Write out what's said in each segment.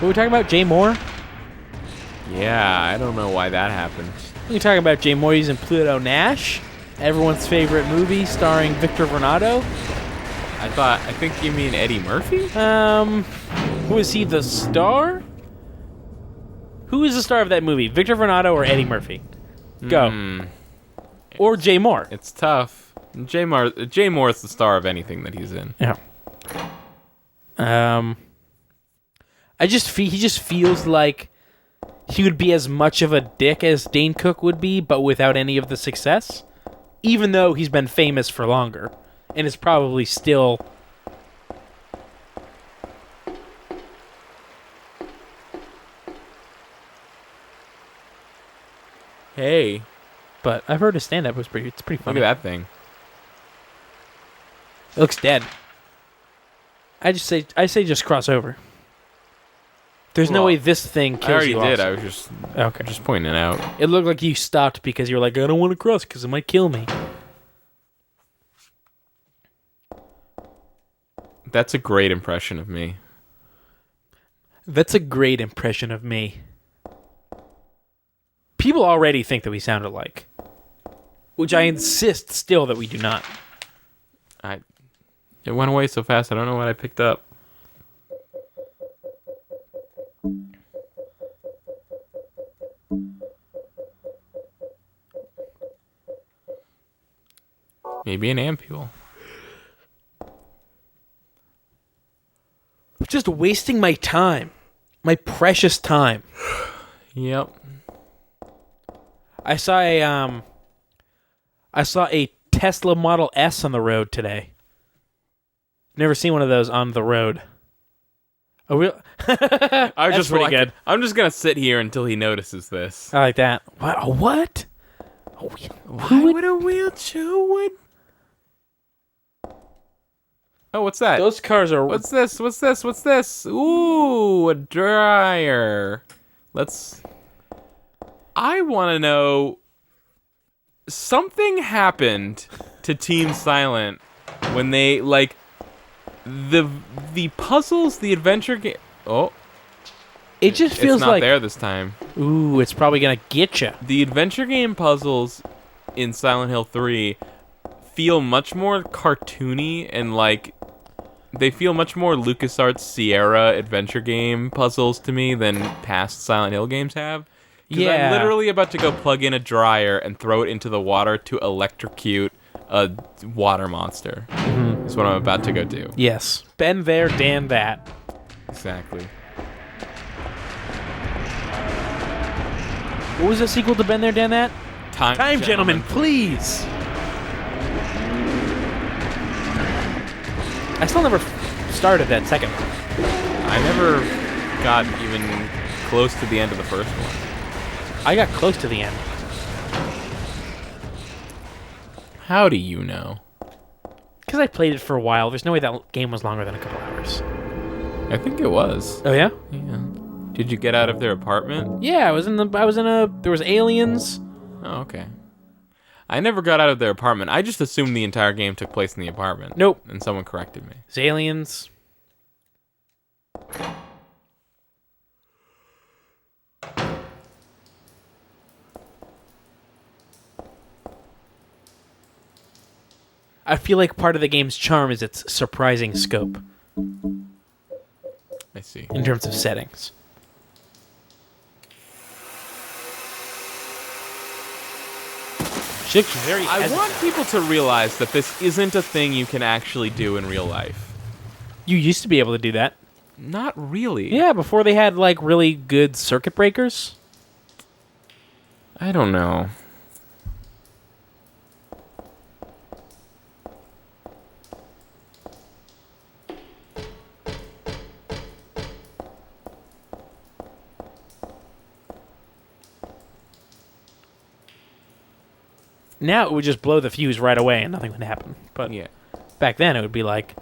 What are we talking about? Jay Moore? Yeah, I don't know why that happened. We're talking about Jay Moore. He's in Pluto Nash, everyone's favorite movie starring Victor Vernado. I think you mean Eddie Murphy? Who is he, the star? Who is the star of that movie? Victor Vernado or Eddie Murphy? Go. Or Jay Moore. It's tough. Jay Moore is the star of anything that he's in. Yeah. He just feels like he would be as much of a dick as Dane Cook would be, but without any of the success. Even though he's been famous for longer. And is probably still... Hey. But I've heard his stand-up was it's pretty funny. Look at that thing. It looks dead. I say just cross over. There's no way this thing kills you. I already did. I was just pointing it out. It looked like you stopped because you were like, I don't want to cross because it might kill me. That's a great impression of me. That's a great impression of me. People already think that we sound alike. Which I insist still that we do not. It went away so fast, I don't know what I picked up. Maybe an ampule. Just wasting my time. My precious time. Yep. I saw a Tesla Model S on the road today. Never seen one of those on the road. A real I was just pretty like, good. I'm just gonna sit here until he notices this. I like that. What? Why would a wheelchair would? Oh, what's that? Those cars are... What's this? Ooh, a dryer. I want to know... Something happened to Team Silent when they, like... The puzzles, the adventure game... Oh. It just feels it's not like... there this time. Ooh, it's probably gonna get you. The adventure game puzzles in Silent Hill 3 feel much more cartoony and, like... They feel much more LucasArts Sierra adventure game puzzles to me than past Silent Hill games have. Because I'm literally about to go plug in a dryer and throw it into the water to electrocute a water monster. Mm-hmm. That's what I'm about to go do. Yes. Been there, Dan that. Exactly. What was the sequel to Been There, Dan That? Time Gentlemen, please! I still never started that second one. I never got even close to the end of the first one. I got close to the end. How do you know? Because I played it for a while. There's no way that game was longer than a couple hours. I think it was. Oh, yeah? Yeah. Did you get out of their apartment? Yeah, there was aliens. Oh, okay. I never got out of their apartment. I just assumed the entire game took place in the apartment. Nope. And someone corrected me. There's aliens. I feel like part of the game's charm is its surprising scope. I see. In terms of settings. She looks very hesitant. I want people to realize that this isn't a thing you can actually do in real life. You used to be able to do that. Not really. Yeah, before they had, like, really good circuit breakers. I don't know. Now it would just blow the fuse right away and nothing would happen. But yeah, back then it would be like,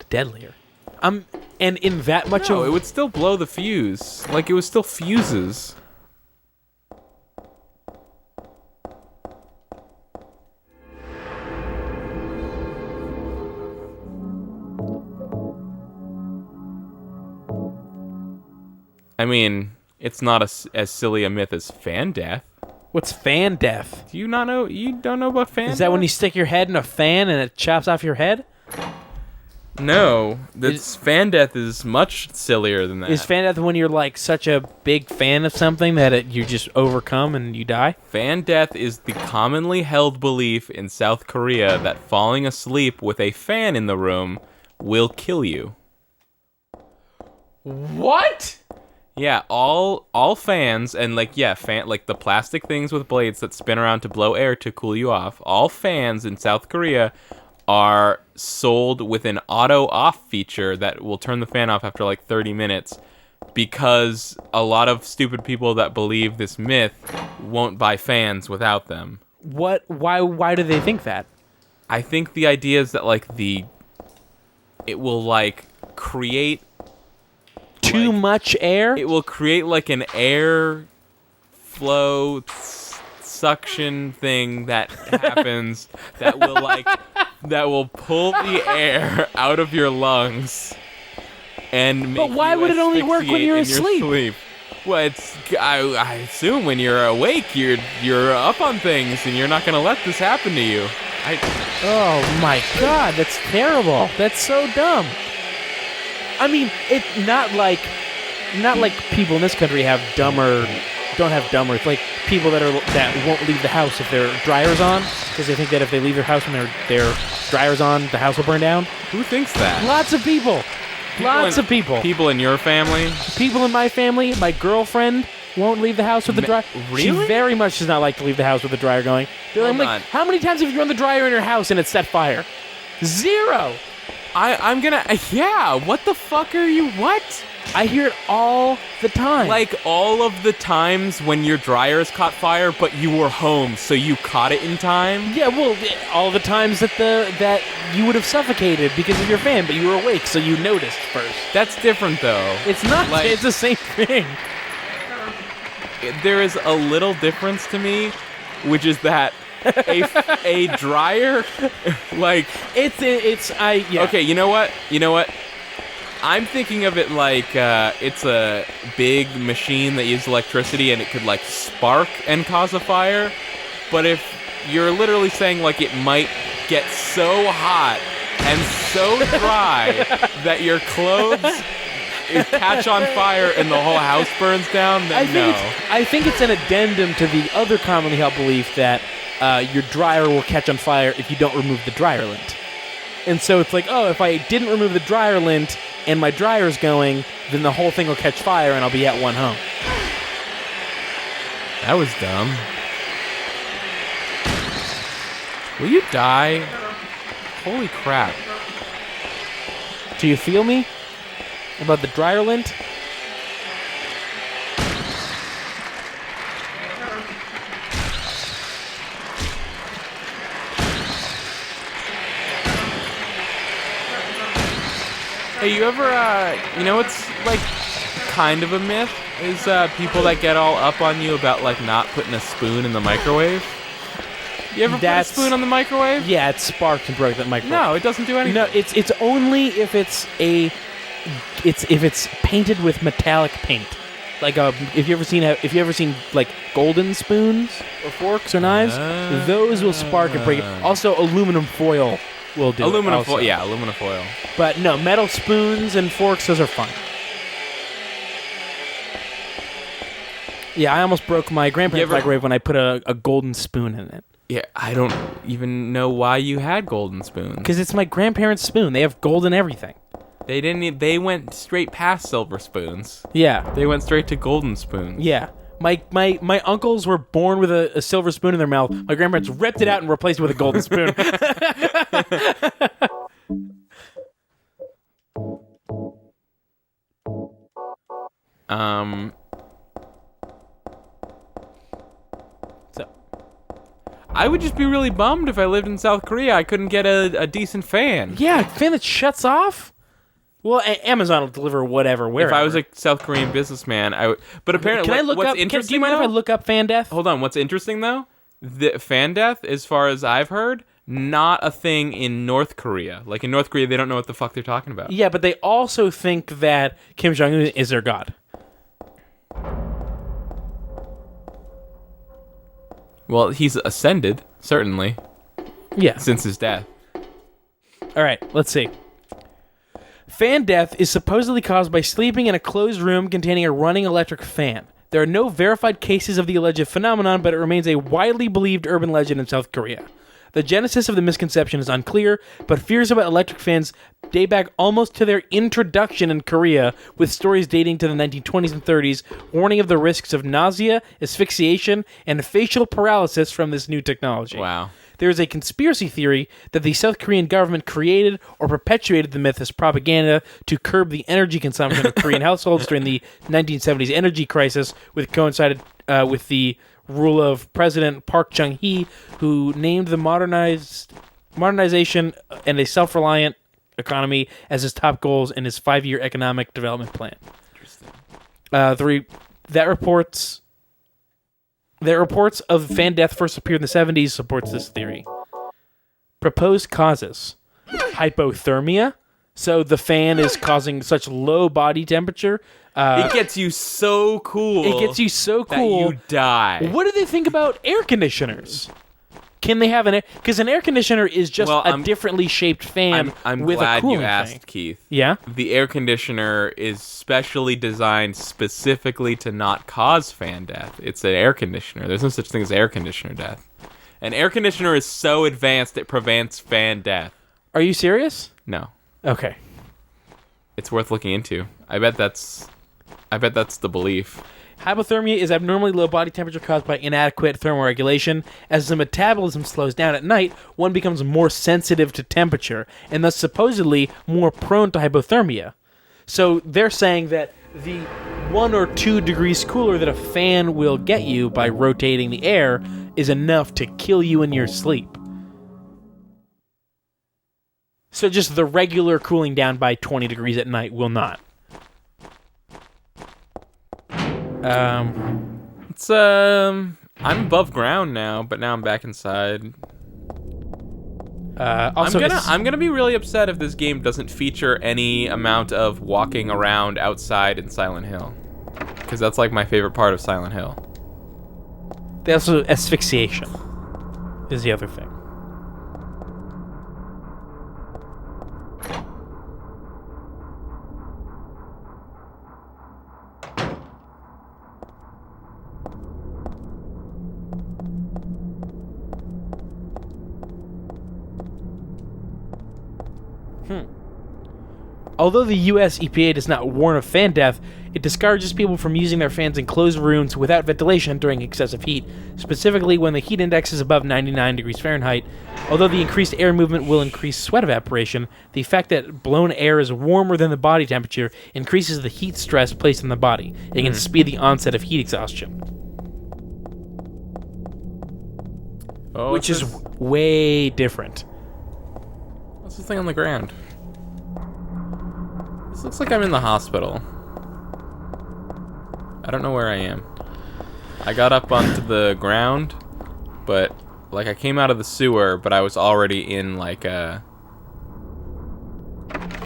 deadlier. And in that much it would still blow the fuse. Like, it was still fuses. I mean, it's not as silly a myth as fan death. What's fan death? Do you not know? You don't know about fan death? Is that when you stick your head in a fan and it chops off your head? No, fan death is much sillier than that. Is fan death when you're like such a big fan of something that you just overcome and you die? Fan death is the commonly held belief in South Korea that falling asleep with a fan in the room will kill you. What? Yeah, all fans and like the plastic things with blades that spin around to blow air to cool you off. All fans in South Korea are sold with an auto off feature that will turn the fan off after like 30 minutes because a lot of stupid people that believe this myth won't buy fans without them. What? Why do they think that? I think the idea is that like it will like create too much air? It will create like an air flow suction thing that happens that will pull the air out of your lungs and make But why would it only work when you're asleep? Well, I assume when you're awake, you're up on things and you're not gonna let this happen to you. Oh my god, that's terrible. That's so dumb. I mean, it's not like people in this country don't have dumber. It's like people that won't leave the house if their dryer's on because they think that if they leave their house when their dryer's on, the house will burn down. Who thinks that? Lots of people. Lots of people. People in your family? People in my family. My girlfriend won't leave the house with the dryer. Really? She very much does not like to leave the house with the dryer going. I'm like, how many times have you run the dryer in your house and it set fire? 0. I'm gonna... Yeah, what the fuck are you... What? I hear it all the time. Like all of the times when your dryer's caught fire, but you were home, so you caught it in time? Yeah, well, all the times that you would have suffocated because of your fan, but you were awake, so you noticed first. That's different, though. It's not. Like, it's the same thing. There is a little difference to me, which is that a dryer, like yeah. Okay, you know what? I'm thinking of it like it's a big machine that uses electricity and it could like spark and cause a fire. But if you're literally saying like it might get so hot and so dry that your clothes catch on fire and the whole house burns down, then I think it's an addendum to the other commonly held belief that your dryer will catch on fire if you don't remove the dryer lint. And so it's like, oh, if I didn't remove the dryer lint and my dryer's going, then the whole thing will catch fire and I'll be at one home. That was dumb. Will you die? Holy crap. Do you feel me? About the dryer lint? Hey, you ever, what's, like, kind of a myth? Is, people that get all up on you about, like, not putting a spoon in the microwave? You ever put a spoon on the microwave? Yeah, it sparked and broke that microwave. No, it doesn't do anything. No, it's only if it's painted with metallic paint. Like if you ever seen like golden spoons or forks or knives, those will spark and break it. Also, aluminum foil will do. Aluminum foil, yeah, aluminum foil. But no, metal spoons and forks, those are fun. Yeah, I almost broke my grandparents' microwave when I put a golden spoon in it. Yeah, I don't even know why you had golden spoons. Because it's my grandparents' spoon. They have golden everything. They went straight past silver spoons. Yeah. They went straight to golden spoons. Yeah. My uncles were born with a silver spoon in their mouth. My grandparents ripped it out and replaced it with a golden spoon. I would just be really bummed if I lived in South Korea. I couldn't get a decent fan. Yeah, a fan that shuts off? Well, Amazon will deliver whatever, wherever. If I was a South Korean businessman, I would. But apparently, can I look what's up? interesting? Do you mind if I look up fan death? Hold on. What's interesting though? The fan death, as far as I've heard, not a thing in North Korea. Like in North Korea, they don't know what the fuck they're talking about. Yeah, but they also think that Kim Jong-un is their god. Well, he's ascended, certainly, Yeah. since his death. All right, let's see. Fan death is supposedly caused by sleeping in a closed room containing a running electric fan. There are no verified cases of the alleged phenomenon, but it remains a widely believed urban legend in South Korea. The genesis of the misconception is unclear, but fears about electric fans date back almost to their introduction in Korea, with stories dating to the 1920s and 30s warning of the risks of nausea, asphyxiation, and facial paralysis from this new technology. Wow. There is a conspiracy theory that the South Korean government created or perpetuated the myth as propaganda to curb the energy consumption of Korean households during the 1970s energy crisis, which coincided with the rule of President Park Chung-hee, who named the modernization and a self-reliant economy as his top goals in his 5-year economic development plan. Interesting. That reports of fan death first appeared in the 70s supports this theory. Proposed causes. Hypothermia. So the fan is causing such low body temperature. It gets you so cool. It gets you so that cool. you die. What do they think about air conditioners? Can they have an air... Because an air conditioner is just a differently shaped fan I'm with glad a cooling you asked, thing. Keith. Yeah? The air conditioner is specially designed specifically to not cause fan death. It's an air conditioner. There's no such thing as air conditioner death. An air conditioner is so advanced it prevents fan death. Are you serious? No. Okay. It's worth looking into. I bet that's the belief. Hypothermia is abnormally low body temperature caused by inadequate thermoregulation. As the metabolism slows down at night, one becomes more sensitive to temperature, and thus supposedly more prone to hypothermia. So they're saying that the 1 or 2 degrees cooler that a fan will get you by rotating the air is enough to kill you in your sleep. So just the regular cooling down by 20 degrees at night will not. I'm above ground now, but now I'm back inside. Also, I'm gonna be really upset if this game doesn't feature any amount of walking around outside in Silent Hill, because that's like my favorite part of Silent Hill. Also, asphyxiation is the other thing. Although the U.S. EPA does not warn of fan death, it discourages people from using their fans in closed rooms without ventilation during excessive heat, specifically when the heat index is above 99 degrees Fahrenheit. Although the increased air movement will increase sweat evaporation, the fact that blown air is warmer than the body temperature increases the heat stress placed on the body. It can speed the onset of heat exhaustion. Which is way different. What's this thing on the ground? This looks like I'm in the hospital. I don't know where I am. I got up onto the ground, but like I came out of the sewer, but I was already in like a...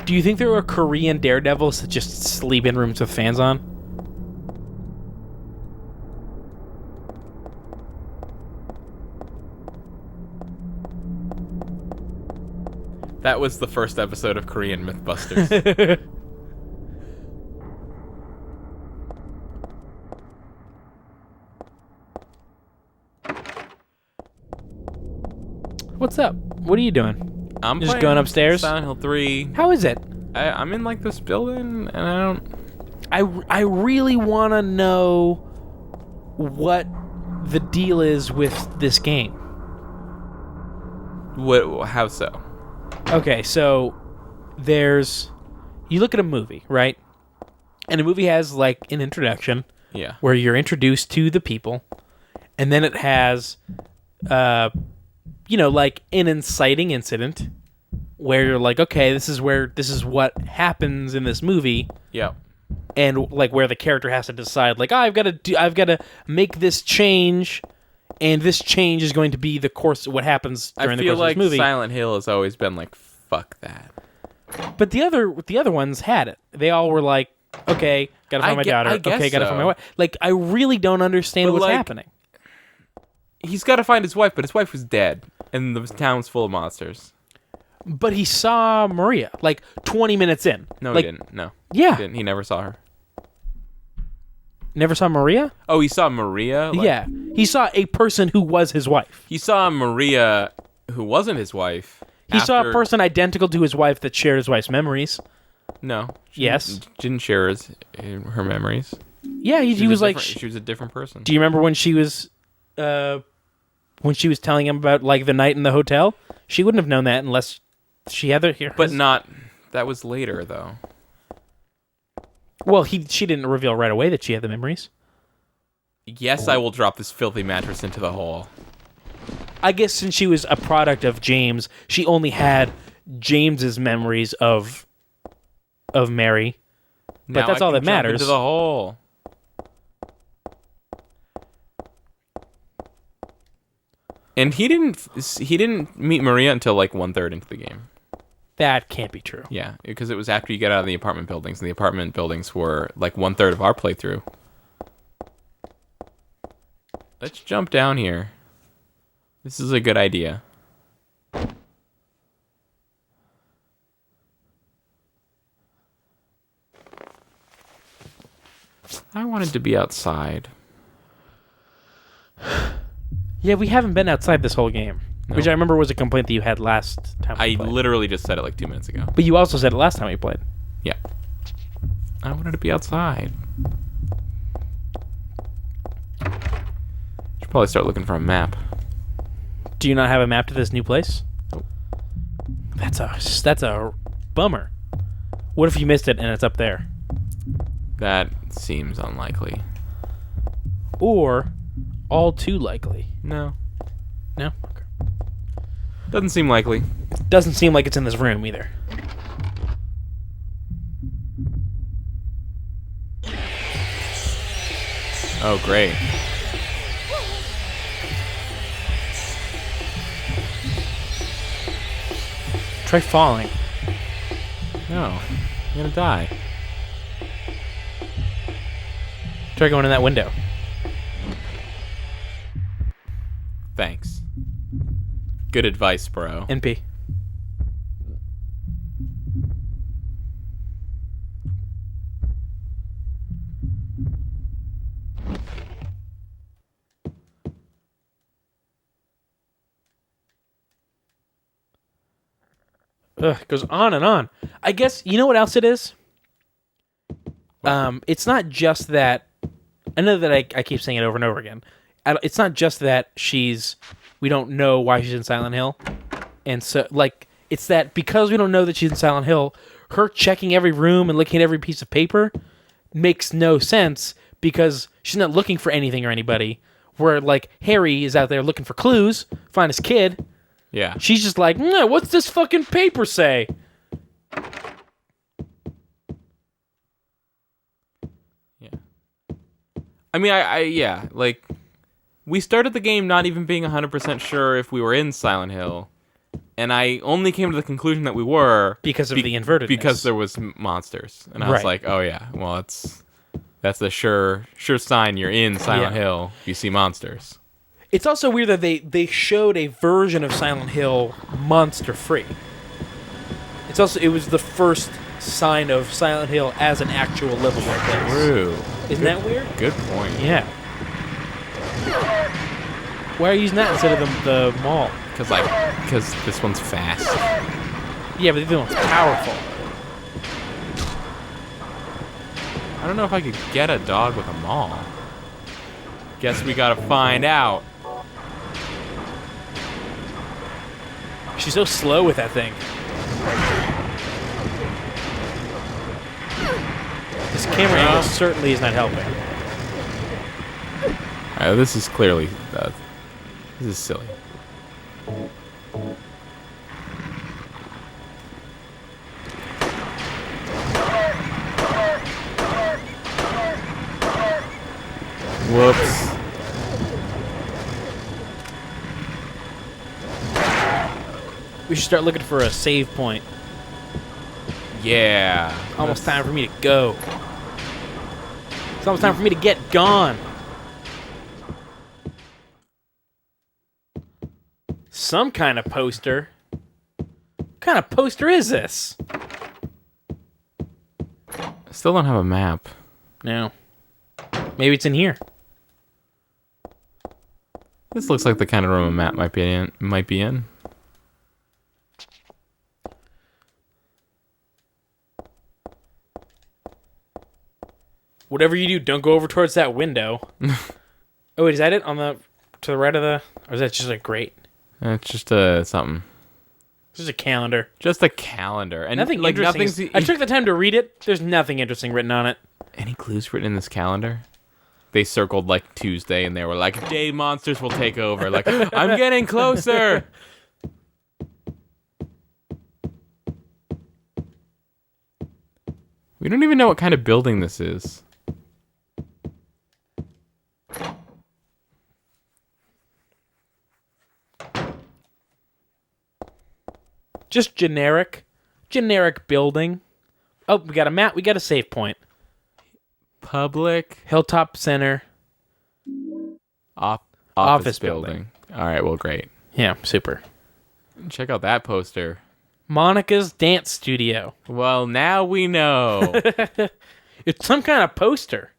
Do you think there are Korean daredevils that just sleep in rooms with fans on? That was the first episode of Korean Mythbusters. What's up? What are you doing? I'm Just playing going upstairs? Silent Hill 3. How is it? I'm in like this building, and I don't... I really want to know what the deal is with this game. What? How so? Okay, so there's... You look at a movie, right? And a movie has like an introduction. Yeah. Where you're introduced to the people. And then it has... like an inciting incident where you're like, okay, this is what happens in this movie. Yeah. And like where the character has to decide, like, I've got to make this change, and this change is going to be the course of what happens during the course of this movie. I feel like Silent Hill has always been like, fuck that. But the other ones had it. They all were like, okay, gotta find my daughter. Okay, gotta find my wife. Like, I really don't understand what's happening. He's got to find his wife, but his wife was dead, and the town's full of monsters. But he saw Maria, like, 20 minutes in. No, like, he didn't. No. Yeah. He didn't. He never saw her. Never saw Maria? Oh, he saw Maria? Yeah. He saw a person who was his wife. He saw Maria, who wasn't his wife. He saw a person identical to his wife that shared his wife's memories. No. Yes. Didn't share her memories. Yeah, he was like... She was a different person. Do you remember when she was telling him about, like, the night in the hotel? She wouldn't have known that unless she had her... But not... That was later, though. Well, she didn't reveal right away that she had the memories. Yes, I will drop this filthy mattress into the hole. I guess since she was a product of James, she only had James's memories of Mary. But that's all that matters. Into the hole. And he didn't meet Maria until like 1/3 into the game. That can't be true. Yeah, because it was after you get out of the apartment buildings, and the apartment buildings were like 1/3 of our playthrough. Let's jump down here. This is a good idea. I wanted to be outside. Yeah, we haven't been outside this whole game. No. Which I remember was a complaint that you had last time we I played. literally just said it like 2 minutes ago. But you also said it last time we played. Yeah. I wanted to be outside. Should probably start looking for a map. Do you not have a map to this new place? Nope. That's a bummer. What if you missed it and it's up there? That seems unlikely. Or all too likely. No. No? Okay. Doesn't seem likely. Doesn't seem like it's in this room either. Oh, great. Try falling. No. You're gonna die. Try going in that window. Thanks. Good advice, bro. NP. Ugh, it goes on and on. I guess, you know what else it is? It's not just that... I know that I keep saying it over and over again. It's not just that we don't know why she's in Silent Hill. And so, like, it's that because we don't know that she's in Silent Hill, her checking every room and looking at every piece of paper makes no sense because she's not looking for anything or anybody. Where, like, Harry is out there looking for clues, find his kid. Yeah. She's just like, what's this fucking paper say? Yeah. I mean, yeah, like, we started the game not even being 100% sure if we were in Silent Hill, and I only came to the conclusion that we were... Because of the invertedness. Because there was monsters. And I was like, oh yeah, well, that's the sure sign you're in Silent Hill if you see monsters. It's also weird that they showed a version of Silent Hill monster-free. It was the first sign of Silent Hill as an actual livable place. True. Isn't that weird? Good point. Yeah. Why are you using that instead of the mall? Because this one's fast. Yeah, but the other one's powerful. I don't know if I could get a dog with a maul. Guess we gotta find out. She's so slow with that thing. This camera angle certainly is not helping. Alright, this is clearly... this is silly. Whoops. We should start looking for a save point. Yeah. Almost time for me to go. It's almost time for me to get gone. Some kind of poster. What kind of poster is this? I still don't have a map. No. Maybe it's in here. This looks like the kind of room a map might be in. Whatever you do, don't go over towards that window. Oh, wait, is that it? To the right of the... Or is that just a grate? It's just something. It's just a calendar. Just a calendar. And Nothing interesting. I took the time to read it. There's nothing interesting written on it. Any clues written in this calendar? They circled like Tuesday and they were like, day monsters will take over. Like, I'm getting closer. We don't even know what kind of building this is. Just generic building. Oh, we got a map. We got a save point. Public Hilltop Center. office building. All right, well, great. Yeah, super. Check out that poster. Monica's Dance Studio. Well, now we know. It's some kind of poster.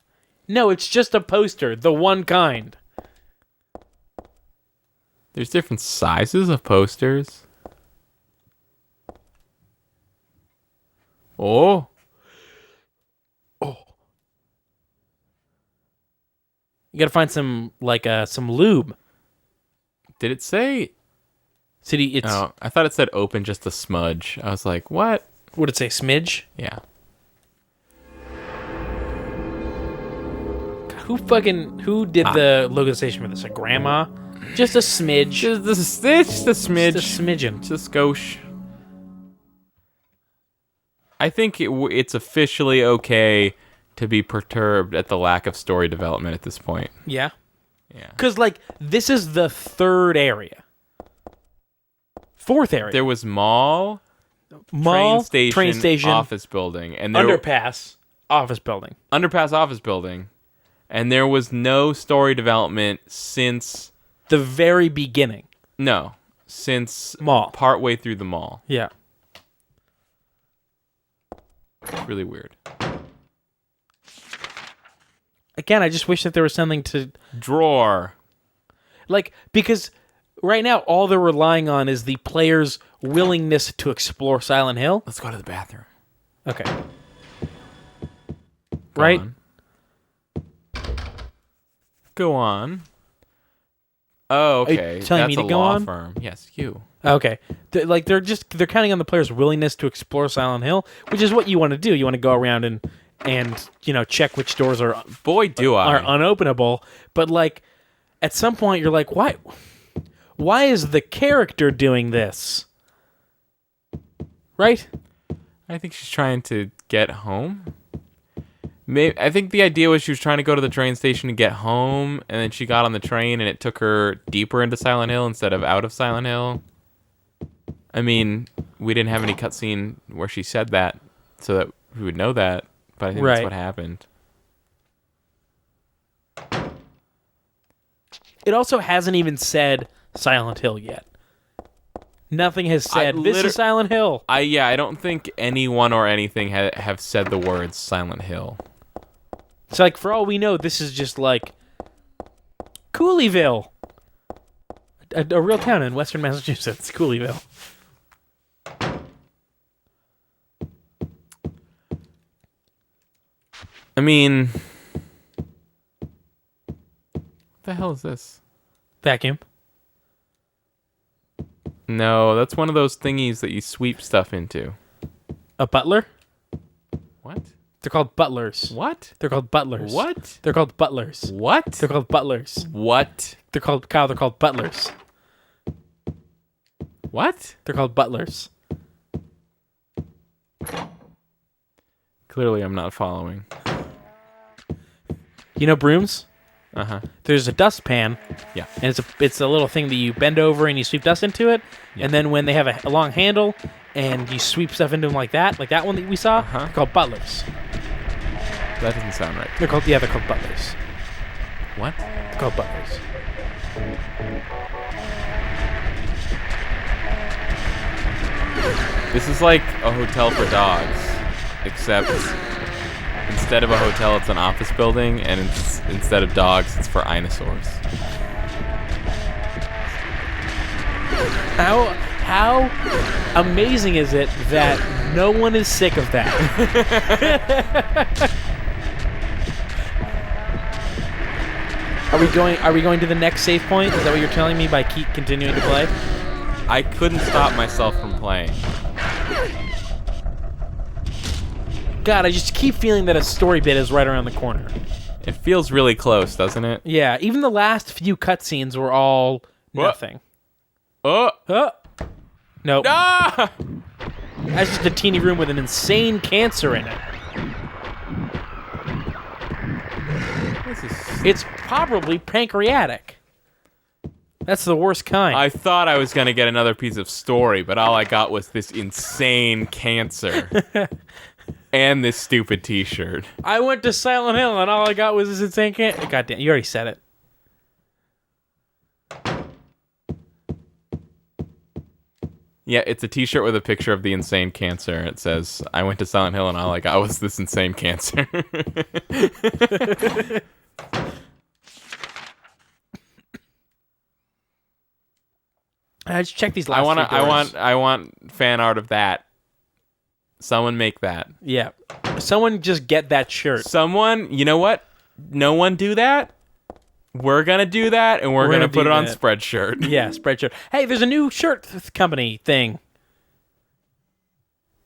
No, it's just a poster. The one kind. There's different sizes of posters. Oh. You gotta find some lube. Did it say? It's Oh, I thought it said open just a smudge. I was like, what? Would it say smidge? Yeah. Who did the localization for this? A grandma? Just a smidge. Just a smidge. Just a smidgen. Just a skosh. I think it's officially okay to be perturbed at the lack of story development at this point. Yeah. Yeah. Because, this is the third area. Fourth area. There was mall, train station, office building, and underpass, office building. Underpass, office building. And there was no story development since... the very beginning. No. Since... mall. Partway through the mall. Yeah. It's really weird. Again, I just wish that there was something to... drawer. Because right now, all they're relying on is the player's willingness to explore Silent Hill. Let's go to the bathroom. Okay. Go right? on. Go on. Oh, okay. Are you telling me to go on? Firm. Yes, you. Okay. They're counting on the player's willingness to explore Silent Hill, which is what you want to do. You want to go around and check which doors are unopenable. But at some point you're like, why is the character doing this? Right? I think she's trying to get home. I think the idea was she was trying to go to the train station to get home, and then she got on the train and it took her deeper into Silent Hill instead of out of Silent Hill. I mean, we didn't have any cutscene where she said that so that we would know that, but I think that's what happened. It also hasn't even said Silent Hill yet. Nothing has said, this is Silent Hill. I don't think anyone or anything have said the words Silent Hill. So, for all we know, this is just, Cooleyville. A real town in western Massachusetts, Cooleyville. I mean... what the hell is this? Vacuum. No, that's one of those thingies that you sweep stuff into. A butler? What? They're called butlers. What? They're called butlers. What? They're called butlers. What? They're called butlers. What? They're called butlers. What? They're called butlers. Clearly I'm not following. You know brooms? Uh-huh. There's a dustpan. Yeah. And it's a little thing that you bend over and you sweep dust into it. Yeah. And then when they have a long handle and you sweep stuff into them like that one that we saw, they're called butlers. That doesn't sound right. They're called butlers. What? They're called butlers. This is like a hotel for dogs, except instead of a hotel, it's an office building, and instead of dogs, it's for dinosaurs. How amazing is it that no one is sick of that? Are we going to the next save point? Is that what you're telling me by keep continuing to play? I couldn't stop myself from playing. God, I just keep feeling that a story bit is right around the corner. It feels really close, doesn't it? Yeah, even the last few cutscenes were all nothing. Oh! Nope. Ah! That's just a teeny room with an insane cancer in it. It's probably pancreatic. That's the worst kind. I thought I was going to get another piece of story, but all I got was this insane cancer. And this stupid t-shirt. I went to Silent Hill and all I got was this insane cancer. Goddamn, you already said it. Yeah, it's a t-shirt with a picture of the insane cancer. It says, I went to Silent Hill and all I got was this insane cancer. Just check these last few doors. I want fan art of that. Someone make that. Yeah. Someone just get that shirt. Someone, you know what? No one do that. We're going to do that, and we're going to put it on Spreadshirt. Yeah, Spreadshirt. Hey, there's a new shirt company thing.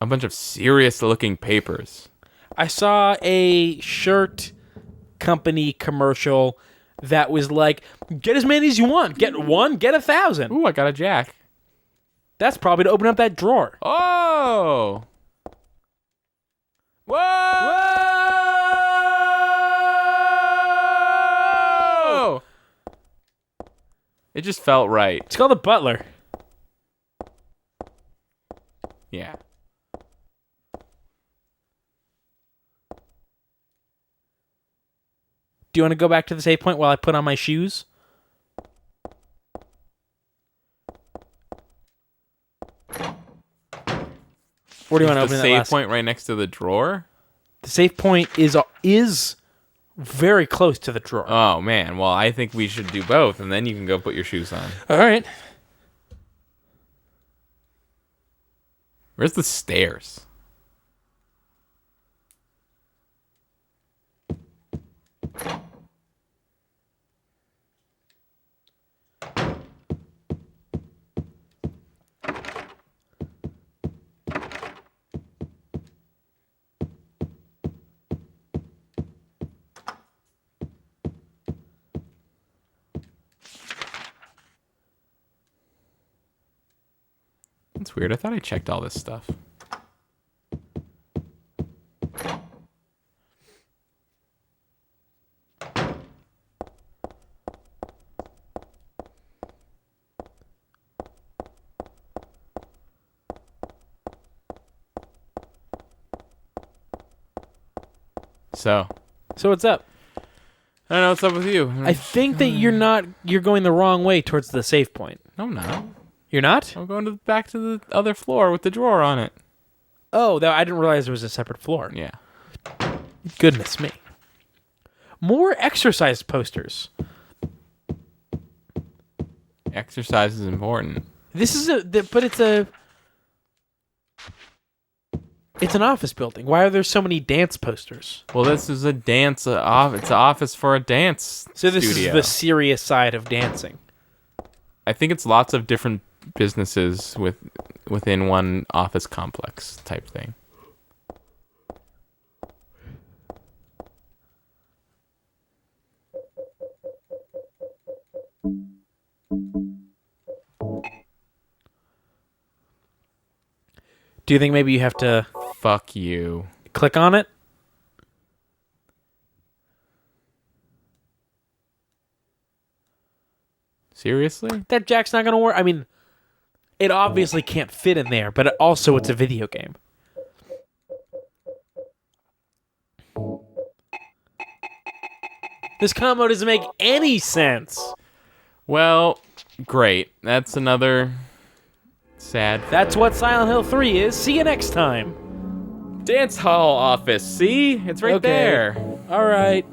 A bunch of serious-looking papers. I saw a shirt company commercial that was like, get as many as you want. Get one, get 1,000. Ooh, I got a jack. That's probably to open up that drawer. Oh! Whoa! Whoa! It just felt right. It's called the Butler. Yeah. Do you want to go back to the save point while I put on my shoes? Or do you want to open the that save last point right next to the drawer? The save point is very close to the drawer. Oh, man. Well, I think we should do both, and then you can go put your shoes on. All right. Where's the stairs? That's weird. I thought I checked all this stuff. So what's up? I don't know what's up with you. I think that you're going the wrong way towards the save point. No, I'm not. You're not? I'm going back to the other floor with the drawer on it. Oh, I didn't realize there was a separate floor. Yeah. Goodness me. More exercise posters. Exercise is important. This is but it's an office building. Why are there so many dance posters? Well, this is a dance it's an office for a dance So this studio. is the serious side of dancing. I think it's lots of different businesses within one office complex type thing. Do you think maybe you have to Fuck you. click on it? Seriously? That jack's not going to work. I mean, it obviously can't fit in there, but also it's a video game. This combo doesn't make any sense. Well, great. That's another Sad. That's what Silent Hill 3 is. See you next time. Dance hall office. See? It's right Okay. there. All right.